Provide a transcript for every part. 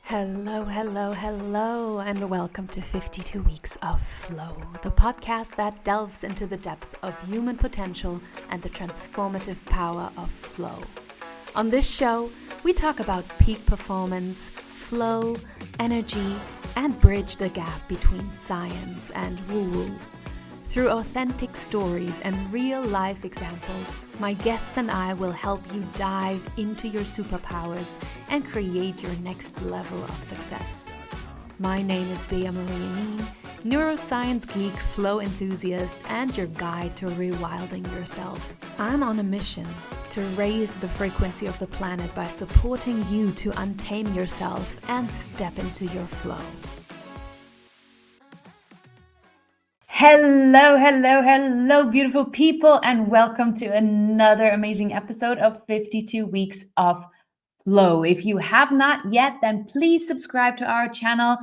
Hello, hello, hello, and welcome to 52 Weeks of Flow, the podcast that delves into the depth of human potential and the transformative power of flow. On this show, we talk about peak performance, flow, energy, and bridge the gap between science and woo-woo. Through authentic stories and real-life examples, my guests and I will help you dive into your superpowers and create your next level of success. My name is Bea-Marie, neuroscience geek, flow enthusiast, and your guide to rewilding yourself. I'm on a mission to raise the frequency of the planet by supporting you to untame yourself and step into your flow. Hello, beautiful people, and welcome to another amazing episode of 52 Weeks of Flow. If you have not yet, then please subscribe to our channel.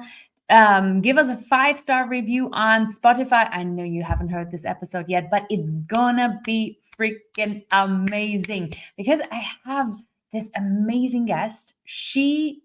Give us a 5-star review on Spotify. I know you haven't heard this episode yet, but it's gonna be freaking amazing because I have this amazing guest. She's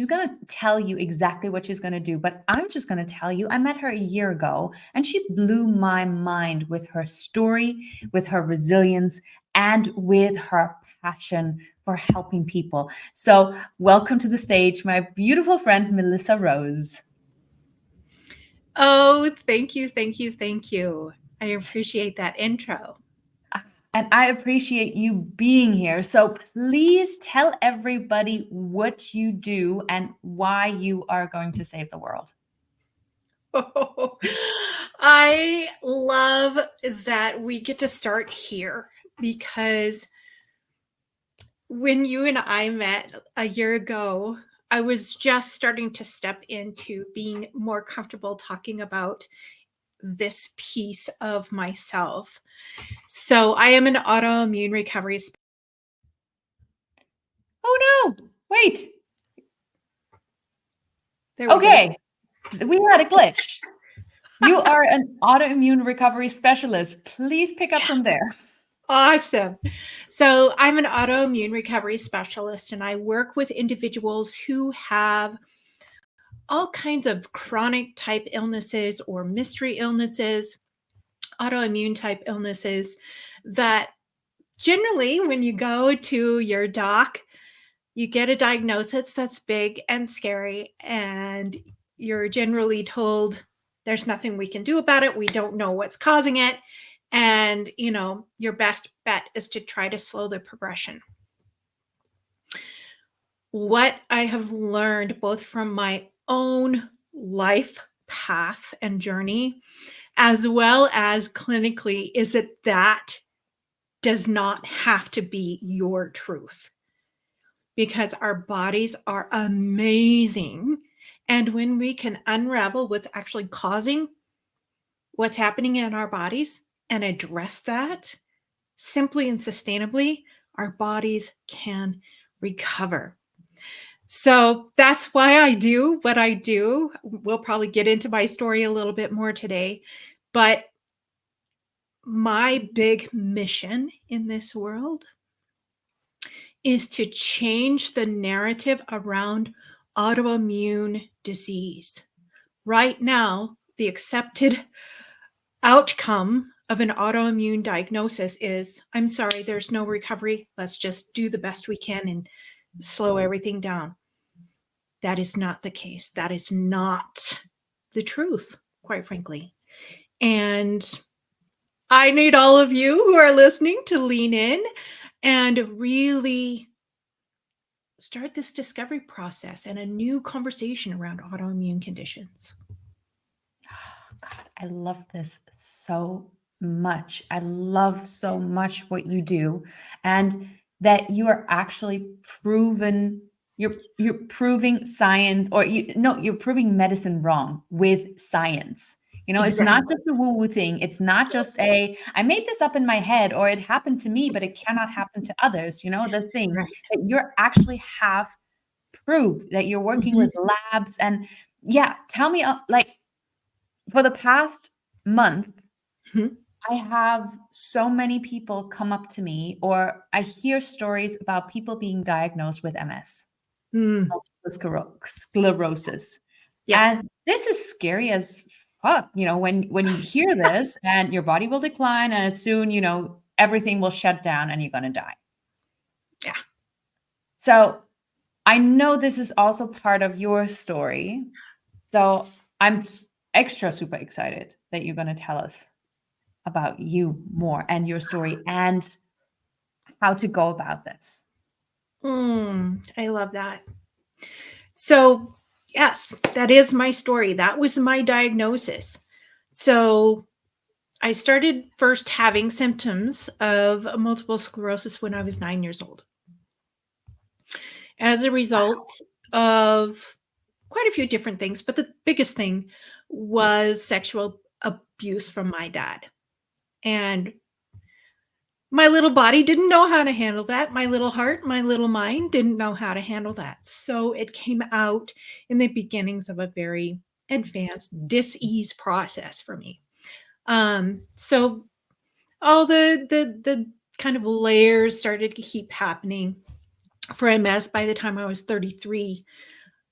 going to tell you exactly what she's going to do, but I'm just going to tell you, I met her a year ago and she blew my mind with her story, with her resilience, and with her passion for helping people. So welcome to the stage, my beautiful friend, Melissa Rose. Oh, thank you. I appreciate that intro. And I appreciate you being here. So please tell everybody what you do and why you are going to save the world. I love that we get to start here because when you and I met a year ago, I was just starting to step into being more comfortable talking about this piece of myself. So I am an autoimmune recovery specialist. Oh no, wait. Okay, we had a glitch. You are an autoimmune recovery specialist. Please pick up from there. Awesome. So I'm an autoimmune recovery specialist, and I work with individuals who have all kinds of chronic type illnesses or mystery illnesses, autoimmune type illnesses that generally, when you go to your doc, you get a diagnosis that's big and scary, and you're generally told there's nothing we can do about it. We don't know what's causing it. And, your best bet is to try to slow the progression. What I have learned both from my own life path and journey, as well as clinically, is that does not have to be your truth, because our bodies are amazing. And when we can unravel what's actually causing what's happening in our bodies and address that simply and sustainably, our bodies can recover. So that's why I do what I do. We'll probably get into my story a little bit more today, but my big mission in this world is to change the narrative around autoimmune disease. Right now, the accepted outcome of an autoimmune diagnosis is, I'm sorry, there's no recovery. Let's just do the best we can and slow everything down. That is not the case. That is not the truth, quite frankly. And I need all of you who are listening to lean in and really start this discovery process and a new conversation around autoimmune conditions. God, I love this so much. I love so much what you do, and that you are actually proven. You're proving science, or you're proving medicine wrong with science. It's not just a woo-woo thing. It's not just I made this up in my head, or it happened to me, but it cannot happen to others. The thing Right. that you're actually have proved that you're working with labs. And yeah, tell me, for the past month, I have so many people come up to me, or I hear stories about people being diagnosed with MS. Mm, multiple sclerosis. yeah. And this is scary as fuck, when you hear this and your body will decline and soon, everything will shut down and you're going to die. Yeah. So I know this is also part of your story. So I'm extra super excited that you're going to tell us about you more and your story and how to go about this. I love that. So, yes, that is my story. That was my diagnosis. So, I started first having symptoms of multiple sclerosis when I was 9 years old. As a result of quite a few different things, but the biggest thing was sexual abuse from my dad. And my little body didn't know how to handle that. My little heart, my little mind didn't know how to handle that. So it came out in the beginnings of a very advanced dis-ease process for me. So all the kind of layers started to keep happening for MS. By the time I was 33,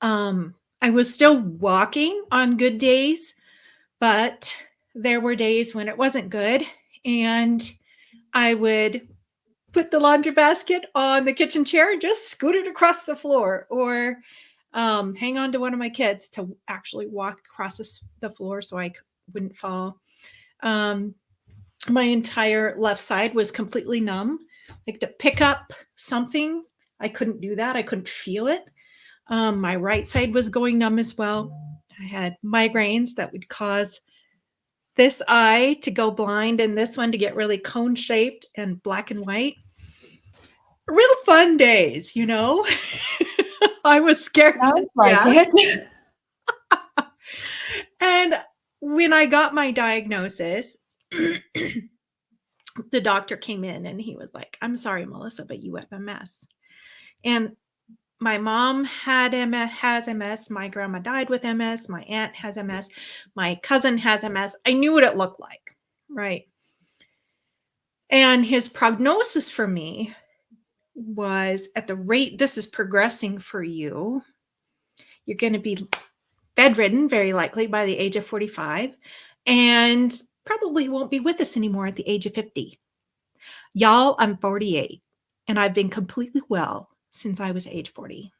I was still walking on good days, but there were days when it wasn't good, and I would put the laundry basket on the kitchen chair and just scoot it across the floor, or hang on to one of my kids to actually walk across the floor so I wouldn't fall. Um, my entire left side was completely numb. Like to pick up something, I couldn't do that. I couldn't feel it. My right side was going numb as well. I had migraines that would cause this eye to go blind and this one to get really cone shaped and black and white. Real fun days, I was scared to Sounds like death. it. And when I got my diagnosis, the doctor came in and he was like, "I'm sorry, Melissa, but you have MS." And my mom has MS. My grandma died with MS. My aunt has MS. My cousin has MS. I knew what it looked like, right? And his prognosis for me was, at the rate this is progressing for you, you're going to be bedridden, very likely by the age of 45, and probably won't be with us anymore at the age of 50. Y'all, I'm 48, and I've been completely well since I was age 40.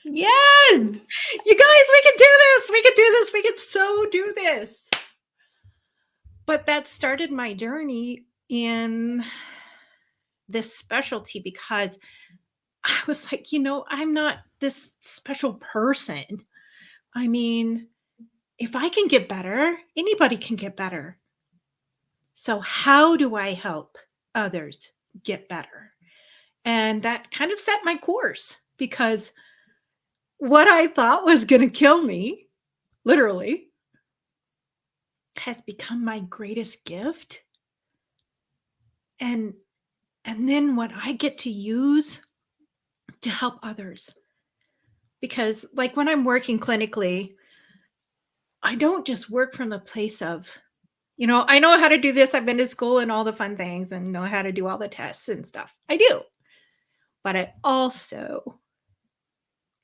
Yes. You guys, we can do this. We can do this. We can so do this. But that started my journey in this specialty because I was like, I'm not this special person. I mean, if I can get better, anybody can get better. So, how do I help others get better? And that kind of set my course, because what I thought was going to kill me, literally, has become my greatest gift. And then what I get to use to help others. Because like when I'm working clinically, I don't just work from the place of, I know how to do this. I've been to school and all the fun things and know how to do all the tests and stuff. I do. But I also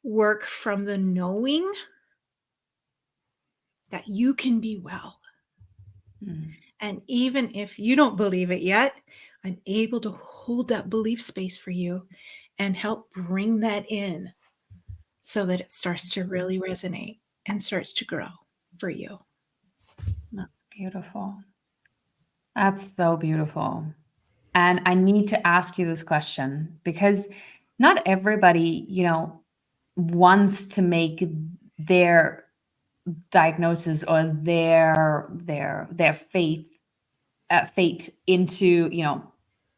work from the knowing that you can be well. And even if you don't believe it yet, I'm able to hold that belief space for you and help bring that in so that it starts to really resonate and starts to grow for you. That's beautiful. That's so beautiful. And I need to ask you this question because not everybody, wants to make their diagnosis or their fate into,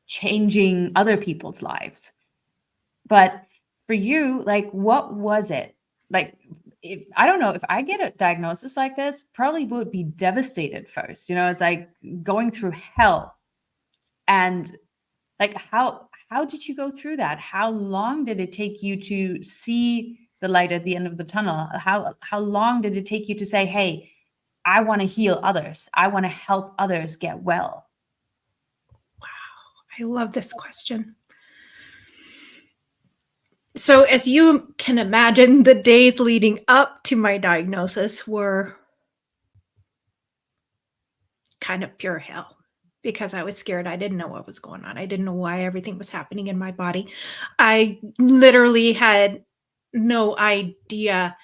changing other people's lives. But for you, like, what was it? Like, I don't know, if I get a diagnosis like this, probably would be devastated first. It's like going through hell. And like, how did you go through that? How long did it take you to see the light at the end of the tunnel? How long did it take you to say, hey, I want to heal others. I want to help others get well? Wow, I love this question. So as you can imagine, the days leading up to my diagnosis were kind of pure hell because I was scared. I didn't know what was going on. I didn't know why everything was happening in my body. I literally had no idea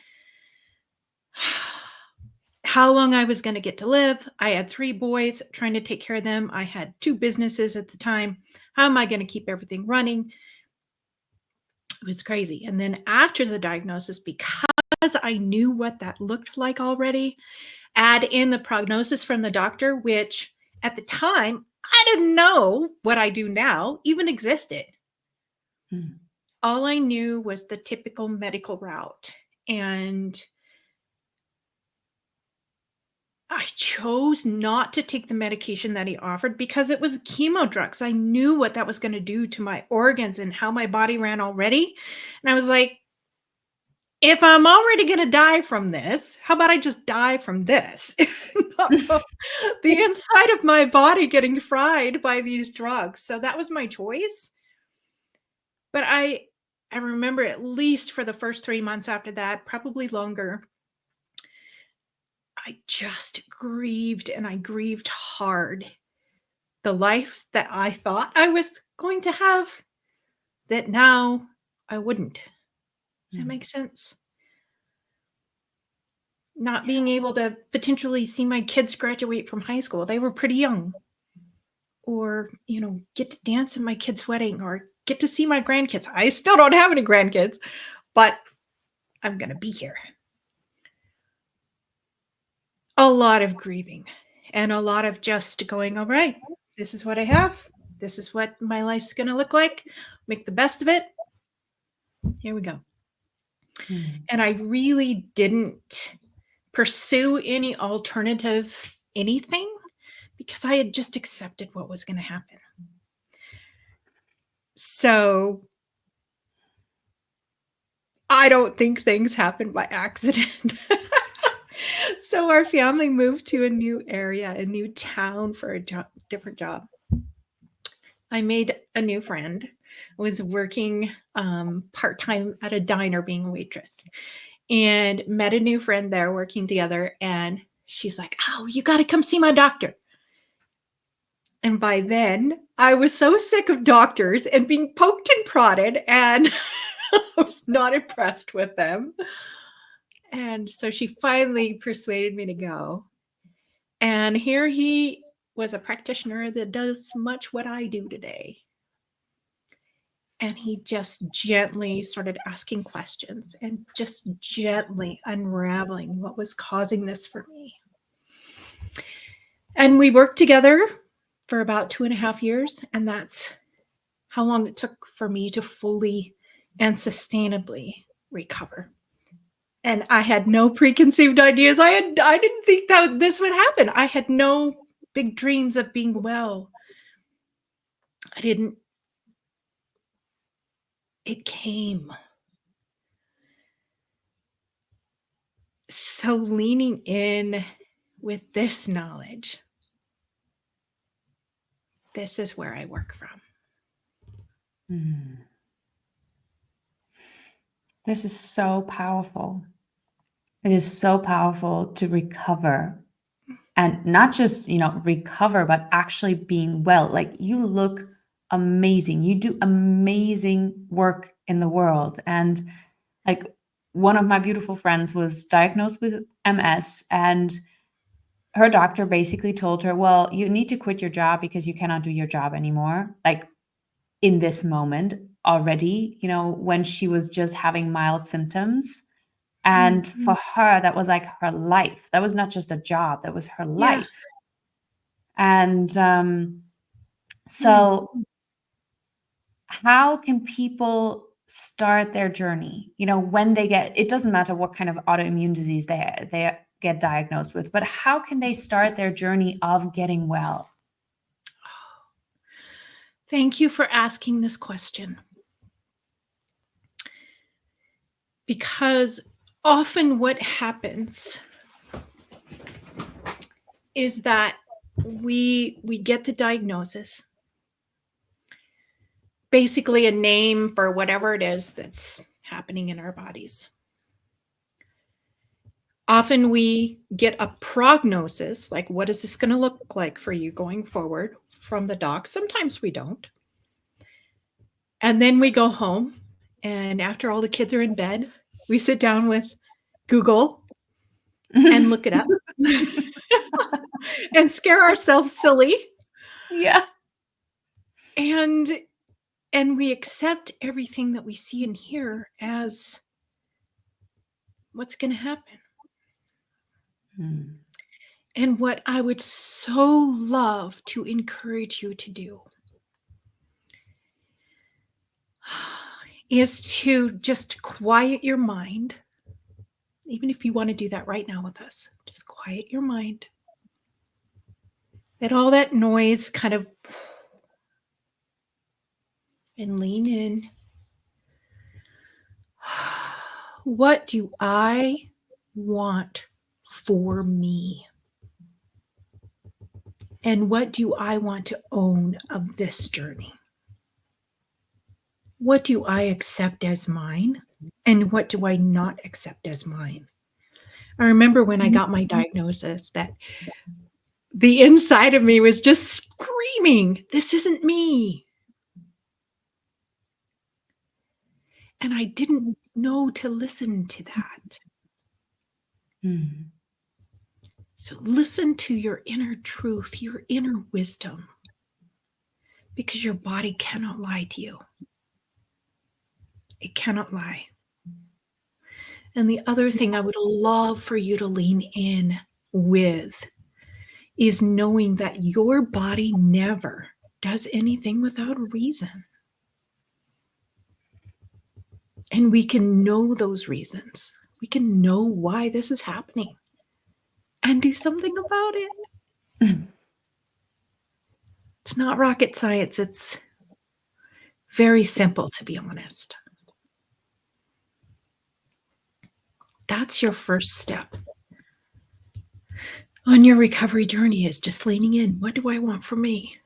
how long I was going to get to live. I had 3 boys, trying to take care of them. I had 2 businesses at the time. How am I going to keep everything running? It was crazy. And then after the diagnosis, because I knew what that looked like already, add in the prognosis from the doctor, which at the time, I didn't know what I do now even existed. Mm. All I knew was the typical medical route. And I chose not to take the medication that he offered because it was chemo drugs. I knew what that was going to do to my organs and how my body ran already. And I was like, if I'm already going to die from this, how about I just die from this? Not from the inside of my body getting fried by these drugs. So that was my choice. But I remember at least for the first 3 months after that, probably longer, I just grieved, and I grieved hard. The life that I thought I was going to have, that now I wouldn't. Does that Mm. make sense? Not being able to potentially see my kids graduate from high school. They were pretty young. Or, get to dance at my kid's wedding or get to see my grandkids. I still don't have any grandkids, but I'm going to be here. A lot of grieving and a lot of just going, all right, this is what I have. This is what my life's going to look like. Make the best of it. Here we go. Mm. And I really didn't pursue any alternative anything because I had just accepted what was going to happen. So I don't think things happen by accident. So our family moved to a new area, a new town for a different job. I made a new friend. I was working part-time at a diner being a waitress and met a new friend there working together. And she's like, oh, you got to come see my doctor. And by then, I was so sick of doctors and being poked and prodded, and I was not impressed with them. And so she finally persuaded me to go. And here he was a practitioner that does much what I do today. And he just gently started asking questions and just gently unraveling what was causing this for me. And we worked together for about 2.5 years. And that's how long it took for me to fully and sustainably recover. And I had no preconceived ideas. I didn't think that this would happen. I had no big dreams of being well. It came. So leaning in with this knowledge, this is where I work from. Mm. This is so powerful. It is so powerful to recover, and not just, recover, but actually being well. Like, you look amazing. You do amazing work in the world. And like, one of my beautiful friends was diagnosed with MS, and her doctor basically told her, well, you need to quit your job because you cannot do your job anymore. Like, in this moment already, when she was just having mild symptoms. And for her, that was like her life. That was not just a job, that was her Yeah. life. And so how can people start their journey? When they it doesn't matter what kind of autoimmune disease they get diagnosed with, but how can they start their journey of getting well? Thank you for asking this question. Because often what happens is that we get the diagnosis. basically a name for whatever it is that's happening in our bodies. Often we get a prognosis, like what is this going to look like for you going forward from the doc. Sometimes we don't. And then we go home, and after all the kids are in bed, we sit down with Google and look it up and scare ourselves silly. Yeah. And we accept everything that we see and hear as what's going to happen. And what I would so love to encourage you to do is to just quiet your mind. Even if you want to do that right now with us, just quiet your mind. Let all that noise kind of, and lean in. What do I want for me? And what do I want to own of this journey? What do I accept as mine? And what do I not accept as mine? I remember when I got my diagnosis that the inside of me was just screaming, this isn't me. And I didn't know to listen to that. So listen to your inner truth, your inner wisdom, because your body cannot lie to you. It cannot lie. And the other thing I would love for you to lean in with is knowing that your body never does anything without a reason. And we can know those reasons. We can know why this is happening and do something about it. It's not rocket science. It's very simple, to be honest. That's your first step on your recovery journey, is just leaning in. What do I want for me?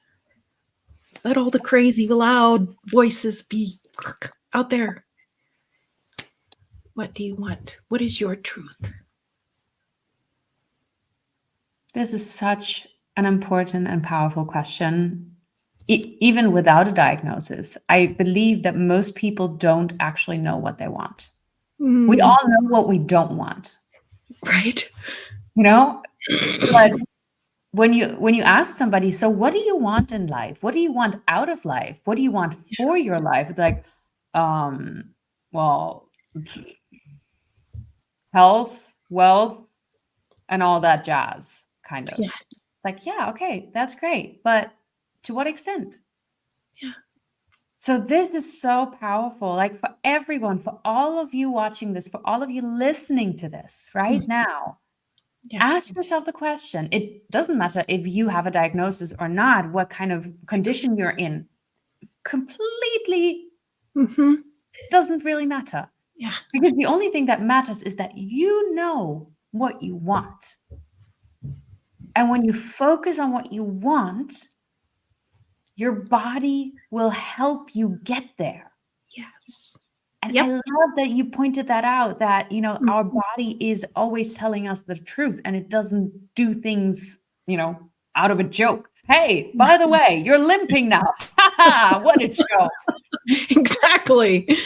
Let all the crazy, loud voices be out there. What do you want? What is your truth? This is such an important and powerful question. Even without a diagnosis, I believe that most people don't actually know what they want. We all know what we don't want. Right. But when you ask somebody, so what do you want in life? What do you want out of life? What do you want for your life? It's like, well, health, wealth, and all that jazz, kind of. Yeah. Like, yeah, okay, that's great. But to what extent? Yeah. So this is so powerful. Like, for everyone, for all of you watching this, for all of you listening to this right now, ask yourself the question. It doesn't matter if you have a diagnosis or not, what kind of condition you're in. Completely, it doesn't really matter. Yeah. Because the only thing that matters is that you know what you want. And when you focus on what you want, your body will help you get there. Yes. And I love that you pointed that out, that, our body is always telling us the truth, and it doesn't do things, out of a joke. Hey, by the way, you're limping now. What a joke. Exactly.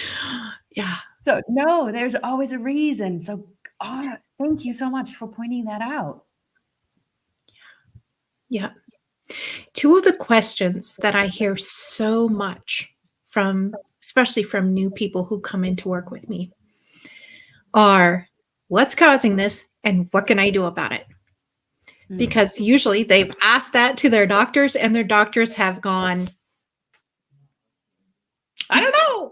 Yeah. So no, there's always a reason. So thank you so much for pointing that out. Yeah. Two of the questions that I hear so much from, especially from new people who come in to work with me, are what's causing this and what can I do about it? Because usually they've asked that to their doctors, and their doctors have gone, I don't know.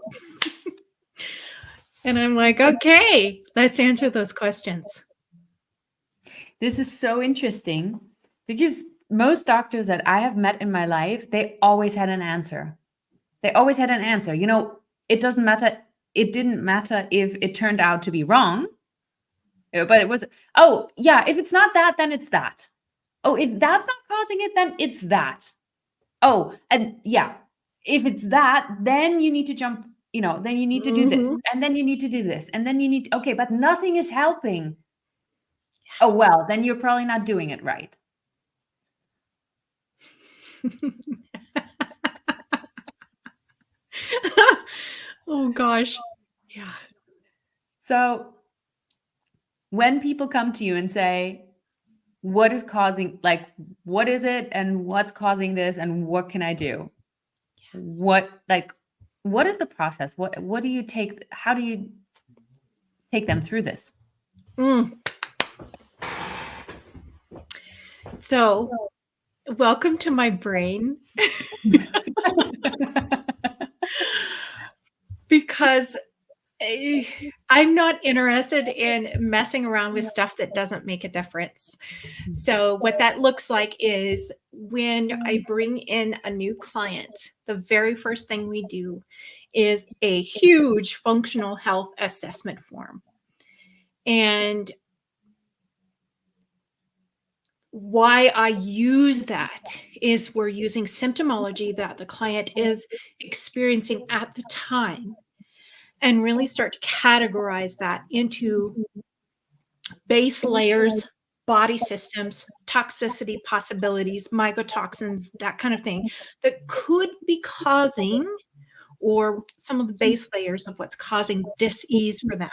And I'm like, okay, let's answer those questions. This is so interesting because most doctors that I have met in my life, they always had an answer. They always had an answer. It doesn't matter. It didn't matter if it turned out to be wrong, but it was, oh yeah, if it's not that, then it's that. Oh, if that's not causing it, then it's that. Oh, and yeah, if it's that, then you need to jump, then you need to do this, Mhm. and then you need to do this, and then you need, okay, but nothing is helping. Oh, well, then you're probably not doing it right. Oh gosh. Yeah. So when people come to you and say, what is causing, like, what is it and what's causing this and what can I do? What is the process? What do you take? How do you take them through this? Mm. So, welcome to my brain because I'm not interested in messing around with stuff that doesn't make a difference. So, what that looks like is when I bring in a new client, the very first thing we do is a huge functional health assessment form. And why I use that is we're using symptomology that the client is experiencing at the time and really start to categorize that into base layers, body systems, toxicity possibilities, mycotoxins, that kind of thing that could be causing, or some of the base layers of what's causing dis-ease for them.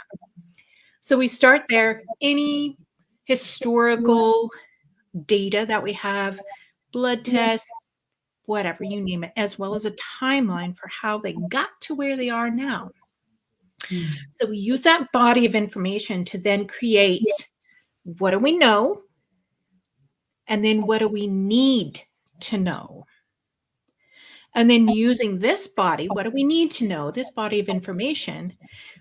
So we start there. Any historical data that we have, blood tests, whatever, you name it, as well as a timeline for how they got to where they are now. So we use that body of information to then create, what do we know? And then what do we need to know? And then using this body, what do we need to know? This body of information,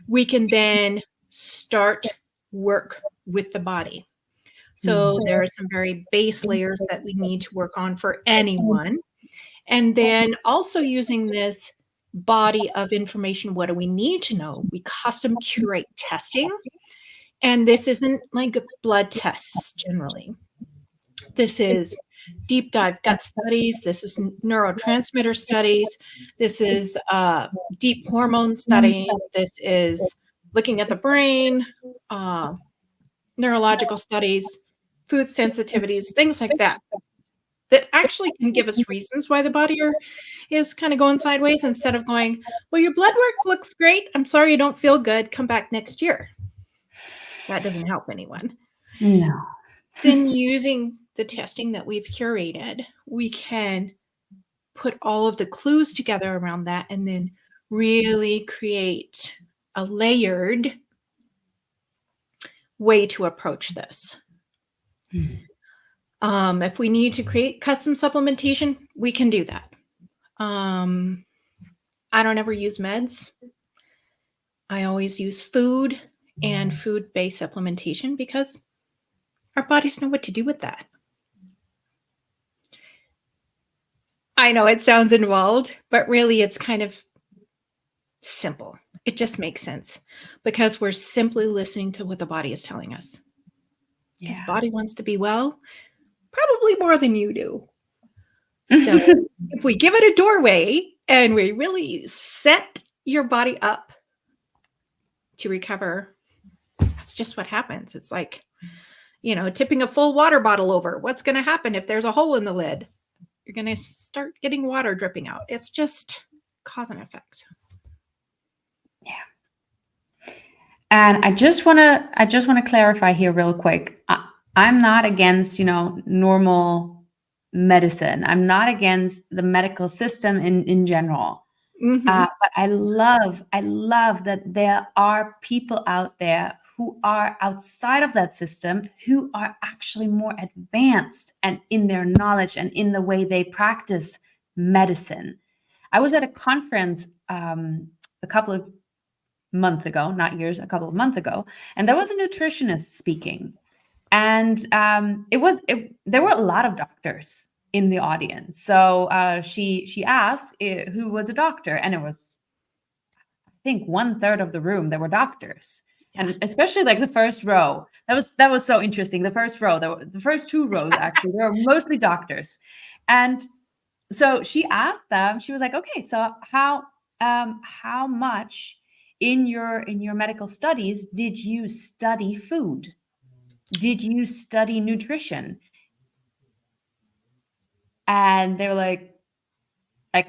we can then start work with the body. So there are some very base layers that we need to work on for anyone. And then also using this body of information, what do we need to know? We custom curate testing. And this isn't like blood tests generally. This is deep dive gut studies. This is neurotransmitter studies. This is deep hormone studies. This is looking at the brain, neurological studies, food sensitivities, things like that, that actually can give us reasons why the body is kind of going sideways, instead of going, well, your blood work looks great. I'm sorry you don't feel good. Come back next year. That doesn't help anyone. No. Then using the testing that we've curated, we can put all of the clues together around that and then really create a layered way to approach this. If we need to create custom supplementation, we can do that. I don't ever use meds. I always use food and food-based supplementation because our bodies know what to do with that. I know it sounds involved, but really it's kind of simple. It just makes sense because we're simply listening to what the body is telling us. His body wants to be well, probably more than you do. So if we give it a doorway and we really set your body up to recover, that's just what happens. It's like, tipping a full water bottle over. What's going to happen if there's a hole in the lid? You're going to start getting water dripping out. It's just cause and effect. Yeah. And I just want to clarify here real quick. I'm not against, normal medicine. I'm not against the medical system in general. Mm-hmm. But I love that there are people out there who are outside of that system, who are actually more advanced and in their knowledge and in the way they practice medicine. I was at a conference a couple of months ago, not years, a couple of months ago, and there was a nutritionist speaking. And there were a lot of doctors in the audience. So she asked who was a doctor, and it was, I think, 1/3 of the room there were doctors, and especially like the first row. That was so interesting. The first row, the first two rows actually, they were mostly doctors, and So she asked them, she was like, okay, so how much in your medical studies did you study food? Did you study nutrition? And they were like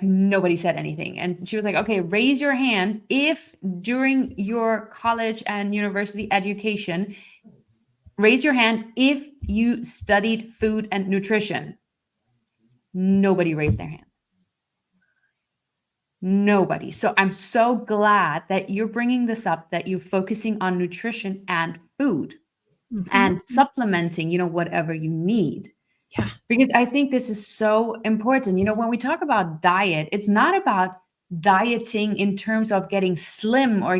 nobody said anything. And she was like, okay, raise your hand if during your college and university education, raise your hand if you studied food and nutrition. Nobody raised their hand. Nobody. So I'm so glad that you're bringing this up, that you're focusing on nutrition and food and supplementing, whatever you need. Yeah. Because I think this is so important. When we talk about diet, it's not about dieting in terms of getting slim or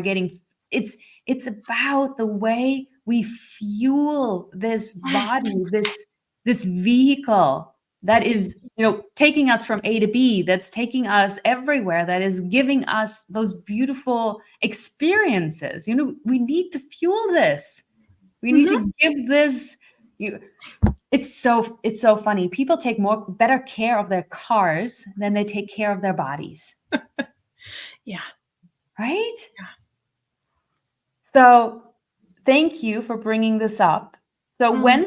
it's about the way we fuel this Yes. body, this vehicle that is, taking us from A to B, that's taking us everywhere, that is giving us those beautiful experiences. We need to fuel this. We need Mhm. to give this you it's so funny. People take better care of their cars than they take care of their bodies, Yeah. right? Yeah. So, thank you for bringing this up. So, Mm. when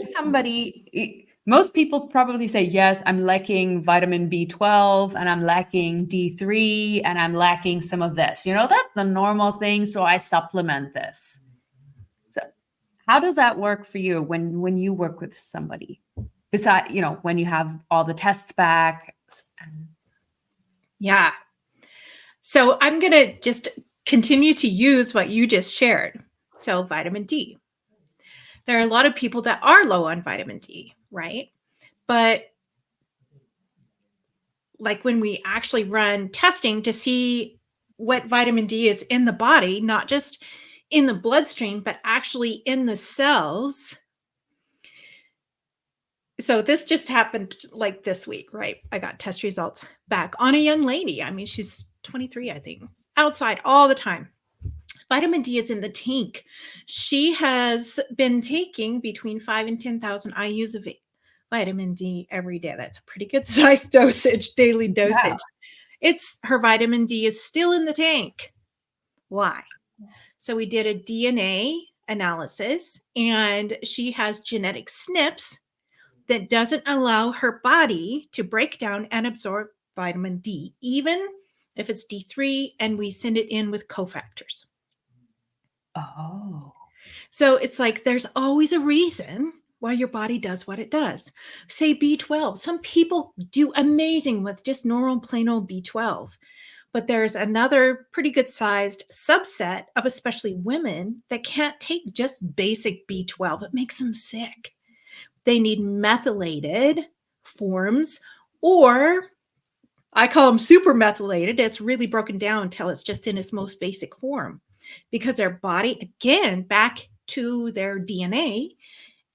most people probably say, yes, I'm lacking vitamin B12 and I'm lacking D3 and I'm lacking some of this. That's the normal thing. So, I supplement this. So, how does that work for you when you work with somebody? Besides, when you have all the tests back. Yeah. So I'm going to just continue to use what you just shared. So vitamin D. There are a lot of people that are low on vitamin D, right? But like when we actually run testing to see what vitamin D is in the body, not just in the bloodstream, but actually in the cells. So this just happened like this week, right? I got test results back on a young lady. I mean, she's 23, I think, outside all the time. Vitamin D is in the tank. She has been taking between 5 and 10,000 IUs of vitamin D every day. That's a pretty good size dosage, daily Yeah. dosage. It's her vitamin D is still in the tank. Why? So we did a DNA analysis and she has genetic SNPs that doesn't allow her body to break down and absorb vitamin D, even if it's D3 and we send it in with cofactors. Oh. So it's like there's always a reason why your body does what it does. Say B12. Some people do amazing with just normal, plain old B12. But there's another pretty good sized subset of especially women that can't take just basic B12. It makes them sick. They need methylated forms, or I call them super methylated. It's really broken down until it's just in its most basic form because their body, again, back to their DNA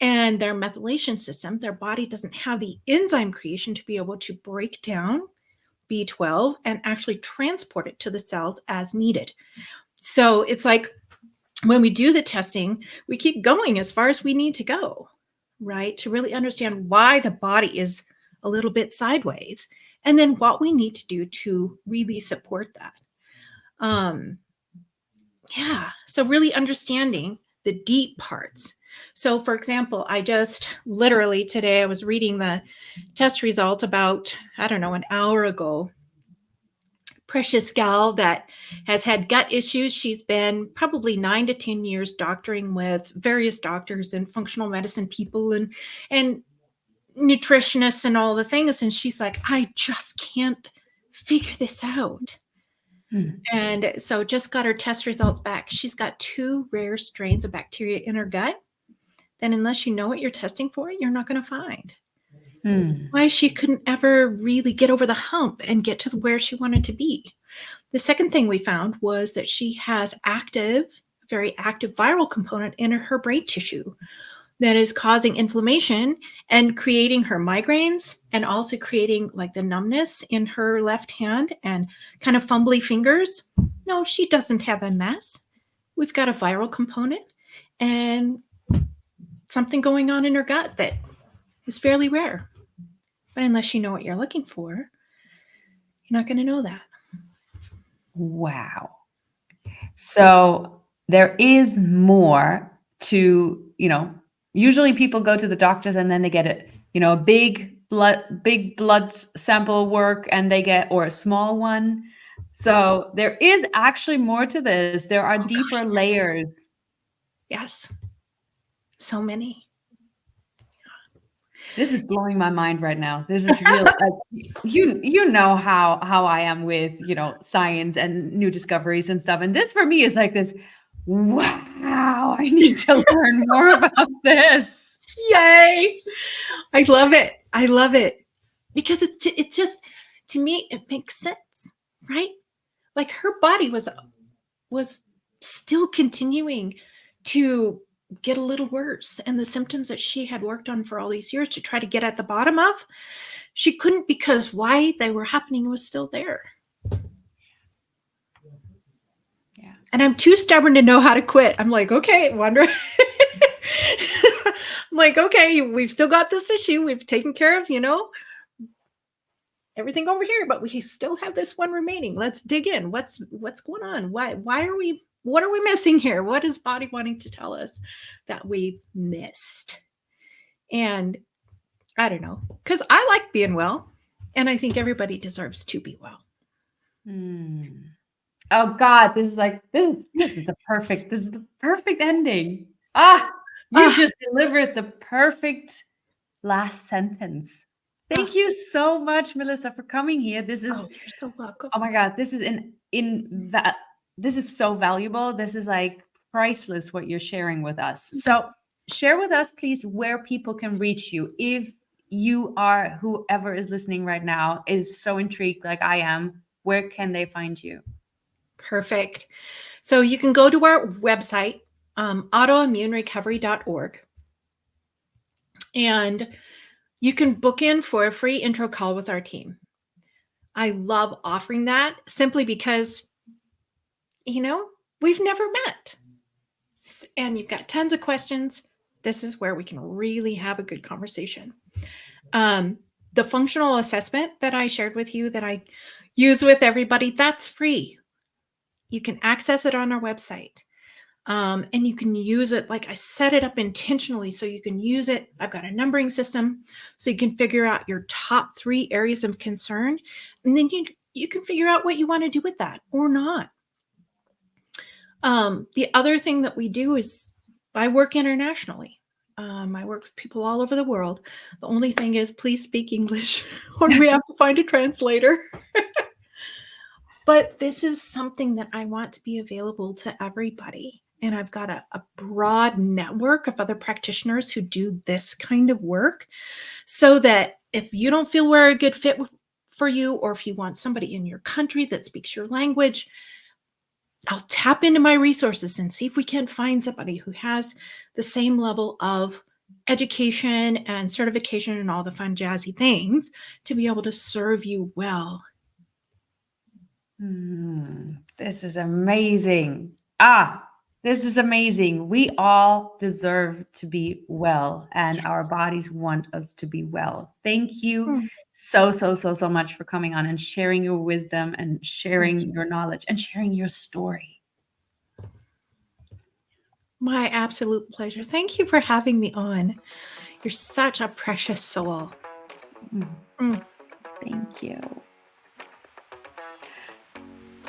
and their methylation system, their body doesn't have the enzyme creation to be able to break down B12 and actually transport it to the cells as needed. So it's like when we do the testing, we keep going as far as we need to go, right? To really understand why the body is a little bit sideways and then what we need to do to really support that. Yeah. So really understanding the deep parts. So for example, I just literally today I was reading the test result about, I don't know, an hour ago. Precious gal that has had gut issues. She's been probably 9 to 10 years doctoring with various doctors and functional medicine people and nutritionists and all the things. And she's like, I just can't figure this out. And so just got her test results back. She's got 2 rare strains of bacteria in her gut. Then unless you know what you're testing for, you're not going to find. Why she couldn't ever really get over the hump and get to where she wanted to be. The second thing we found was that she has very active viral component in her brain tissue that is causing inflammation and creating her migraines and also creating like the numbness in her left hand and kind of fumbly fingers. No, she doesn't have MS. We've got a viral component and something going on in her gut that is fairly rare. But unless you know what you're looking for, You're not going to know that. Wow. So there is more to, usually people go to the doctors and then they get a big blood sample work and they get, or a small one. So there is actually more to this. There are deeper Gosh, layers. yes. So many. This is blowing my mind right now. This is real. You know how I am with, science and new discoveries and stuff. And this for me is like this, wow, I need to learn more about this. Yay. I love it. I love it. Because it just, to me, it makes sense, right? Like her body was still continuing to get a little worse. And the symptoms that she had worked on for all these years to try to get at the bottom of, she couldn't, because why they were happening was still there. Yeah. And I'm too stubborn to know how to quit. I'm like, okay, wonder. I'm like, okay, we've still got this issue. We've taken care of, everything over here, but we still have this one remaining. Let's dig in. What's going on? What are we missing here? What is body wanting to tell us that we missed? And I don't know, because I like being well, and I think everybody deserves to be well. Oh God, this is the perfect ending. You just delivered the perfect last sentence. Thank you so much, Melissa, for coming here. This is you're so welcome. Oh my God, this is this is so valuable. This is like priceless what you're sharing with us. So share with us, please, where people can reach you. If whoever is listening right now is so intrigued like I am, where can they find you? Perfect. So you can go to our website, autoimmunerecovery.org, and you can book in for a free intro call with our team. I love offering that simply because, we've never met. And you've got tons of questions. This is where we can really have a good conversation. The functional assessment that I shared with you that I use with everybody, that's free. You can access it on our website. And you can use it, like I set it up intentionally so you can use it. I've got a numbering system so you can figure out your top 3 areas of concern. And then you can figure out what you want to do with that or not. The other thing that we do is I work internationally. I work with people all over the world. The only thing is, please speak English or we have to find a translator. But this is something that I want to be available to everybody. And I've got a broad network of other practitioners who do this kind of work, so that if you don't feel we're a good fit for you, or if you want somebody in your country that speaks your language, I'll tap into my resources and see if we can't find somebody who has the same level of education and certification and all the fun jazzy things to be able to serve you well. This is amazing. This is amazing. We all deserve to be well, and our bodies want us to be well. Thank you so much for coming on and sharing your wisdom and sharing your knowledge and sharing your story. My absolute pleasure. Thank you for having me on. You're such a precious soul. Thank you.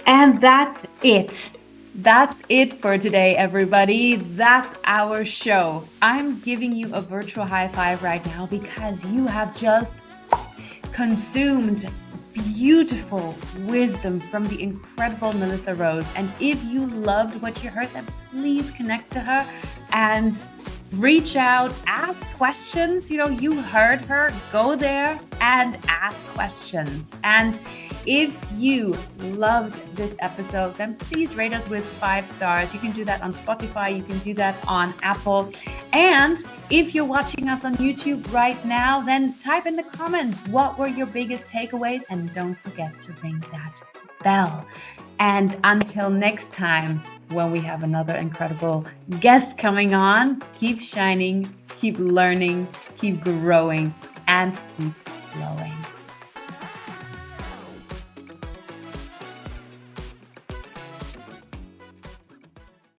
And that's it. That's it for today, everybody. That's our show. I'm giving you a virtual high five right now because you have just consumed beautiful wisdom from the incredible Melissa Rose. And if you loved what you heard, then please connect to her and reach out, ask questions. You heard her, go there and ask questions. And if you loved this episode, then please rate us with 5 stars. You can do that on Spotify. You can do that on Apple. And if you're watching us on YouTube right now, then type in the comments, what were your biggest takeaways? And don't forget to ring that bell. And until next time, when we have another incredible guest coming on, keep shining, keep learning, keep growing, and keep flowing.